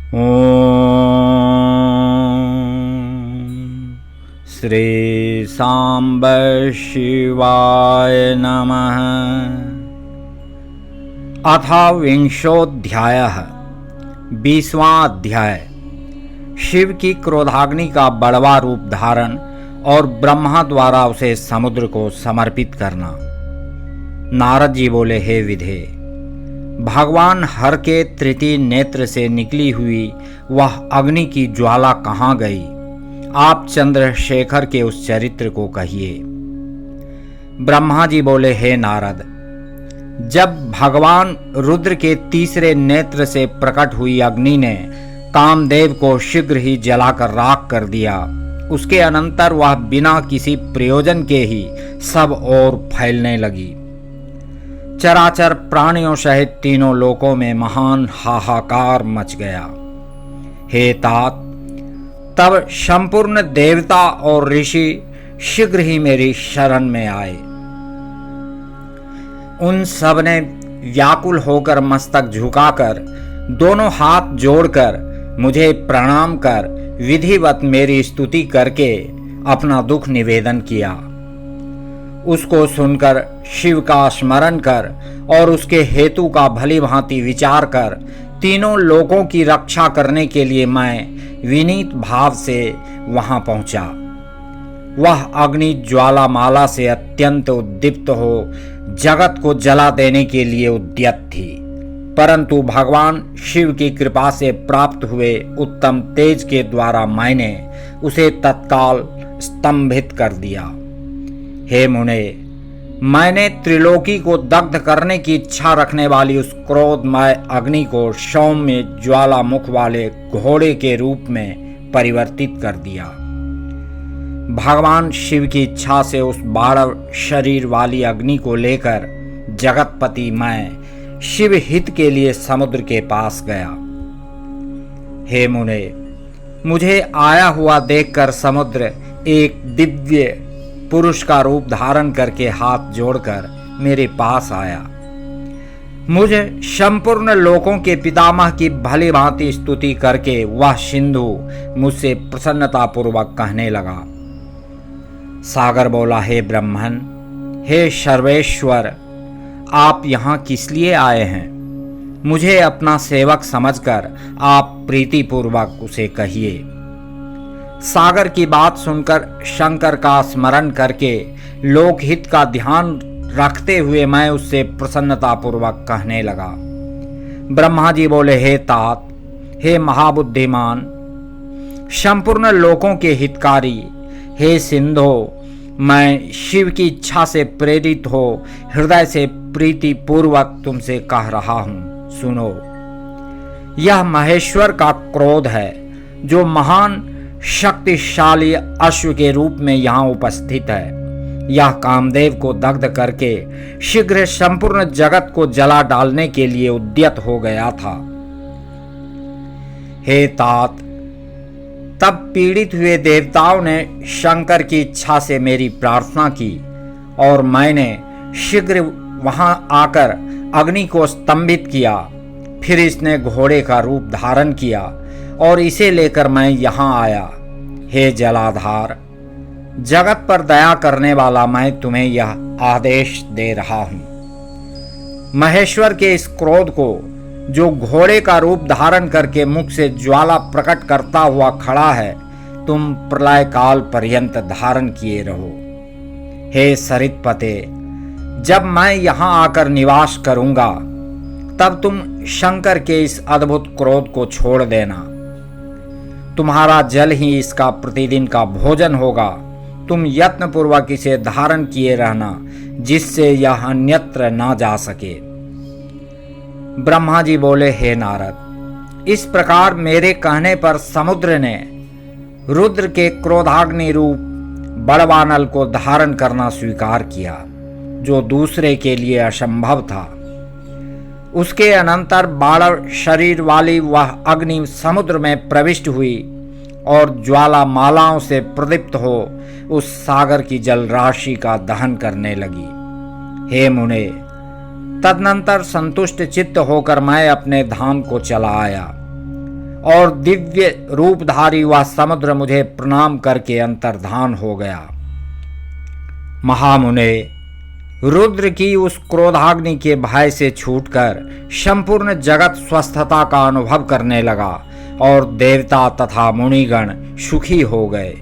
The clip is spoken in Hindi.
ॐ श्री सांब शिवाय नमः। अथ विंशोऽध्यायः 20वां अध्याय। शिव की क्रोधाग्नि का बड़वा रूप धारण और ब्रह्मा द्वारा उसे समुद्र को समर्पित करना। नारद जी बोले, हे विधे, भगवान हर के तृतीय नेत्र से निकली हुई वह अग्नि की ज्वाला कहाँ गई? आप चंद्रशेखर के उस चरित्र को कहिए। ब्रह्मा जी बोले, हे नारद, जब भगवान रुद्र के तीसरे नेत्र से प्रकट हुई अग्नि ने कामदेव को शीघ्र ही जलाकर राख कर दिया, उसके अनंतर वह बिना किसी प्रयोजन के ही सब ओर फैलने लगी। चराचर प्राणियों सहित तीनों लोकों में महान हाहाकार मच गया। हे तात, तब संपूर्ण देवता और ऋषि शीघ्र ही मेरी शरण में आए। उन सब ने व्याकुल होकर मस्तक झुकाकर दोनों हाथ जोड़कर मुझे प्रणाम कर विधिवत मेरी स्तुति करके अपना दुख निवेदन किया। उसको सुनकर शिव का स्मरण कर और उसके हेतु का भली भांति विचार कर तीनों लोकों की रक्षा करने के लिए मैं विनीत भाव से वहां पहुंचा। वह अग्नि ज्वालामाला से अत्यंत उद्दीप्त हो जगत को जला देने के लिए उद्यत थी, परंतु भगवान शिव की कृपा से प्राप्त हुए उत्तम तेज के द्वारा मैंने उसे तत्काल स्तंभित कर दिया। हे मुने, मैंने त्रिलोकी को दग्ध करने की इच्छा रखने वाली उस क्रोधमय अग्नि को सौम्य ज्वाला मुख वाले घोड़े के रूप में परिवर्तित कर दिया। भगवान शिव की इच्छा से उस 12 शरीर वाली अग्नि को लेकर जगतपति मैं शिव हित के लिए समुद्र के पास गया। हे मुने, मुझे आया हुआ देखकर समुद्र एक दिव्य पुरुष का रूप धारण करके हाथ जोड़कर मेरे पास आया। मुझे संपूर्ण लोकों के पितामह की भली भांति स्तुति करके वह सिंधु मुझसे प्रसन्नता पूर्वक कहने लगा। सागर बोला, हे ब्रह्मन, हे सर्वेश्वर, आप यहाँ किस लिए आए हैं? मुझे अपना सेवक समझकर आप प्रीतिपूर्वक उसे कहिए। सागर की बात सुनकर शंकर का स्मरण करके लोकहित का ध्यान रखते हुए मैं उससे प्रसन्नतापूर्वक कहने लगा। ब्रह्मा जी बोले, हे तात, हे महाबुद्धिमान, संपूर्ण लोकों के हितकारी, हे सिंधो, मैं शिव की इच्छा से प्रेरित हो हृदय से प्रीति पूर्वक तुमसे कह रहा हूं। सुनो, यह महेश्वर का क्रोध है जो महान शक्तिशाली अश्व के रूप में यहाँ उपस्थित है। यह कामदेव को दग्ध करके शीघ्र संपूर्ण जगत को जला डालने के लिए उद्यत हो गया था। हे तात, तब पीड़ित हुए देवताओं ने शंकर की इच्छा से मेरी प्रार्थना की और मैंने शीघ्र वहां आकर अग्नि को स्तंभित किया। फिर इसने घोड़े का रूप धारण किया और इसे लेकर मैं यहाँ आया। हे जलाधार, जगत पर दया करने वाला मैं तुम्हें यह आदेश दे रहा हूं। महेश्वर के इस क्रोध को, जो घोड़े का रूप धारण करके मुख से ज्वाला प्रकट करता हुआ खड़ा है, तुम प्रलय काल पर्यंत धारण किए रहो। हे सरितपते, जब मैं यहाँ आकर निवास करूंगा तब तुम शंकर के इस अद्भुत क्रोध को छोड़ देना। तुम्हारा जल ही इसका प्रतिदिन का भोजन होगा। तुम यत्न पूर्वक इसे धारण किए रहना, जिससे यह अन्यत्र ना जा सके। ब्रह्मा जी बोले, हे नारद, इस प्रकार मेरे कहने पर समुद्र ने रुद्र के क्रोधाग्नि रूप बड़वानल को धारण करना स्वीकार किया, जो दूसरे के लिए असंभव था। उसके अनंतर 12 शरीर वाली वह अग्नि समुद्र में प्रविष्ट हुई और ज्वालामालाओं से प्रदीप्त हो उस सागर की जल राशि का दहन करने लगी। हे मुने, तदनंतर संतुष्ट चित्त होकर मैं अपने धाम को चला आया और दिव्य रूपधारी वह समुद्र मुझे प्रणाम करके अंतर्धान हो गया। महामुने, रुद्र की उस क्रोधाग्नि के भय से छूटकर संपूर्ण जगत स्वस्थता का अनुभव करने लगा और देवता तथा मुनिगण सुखी हो गए।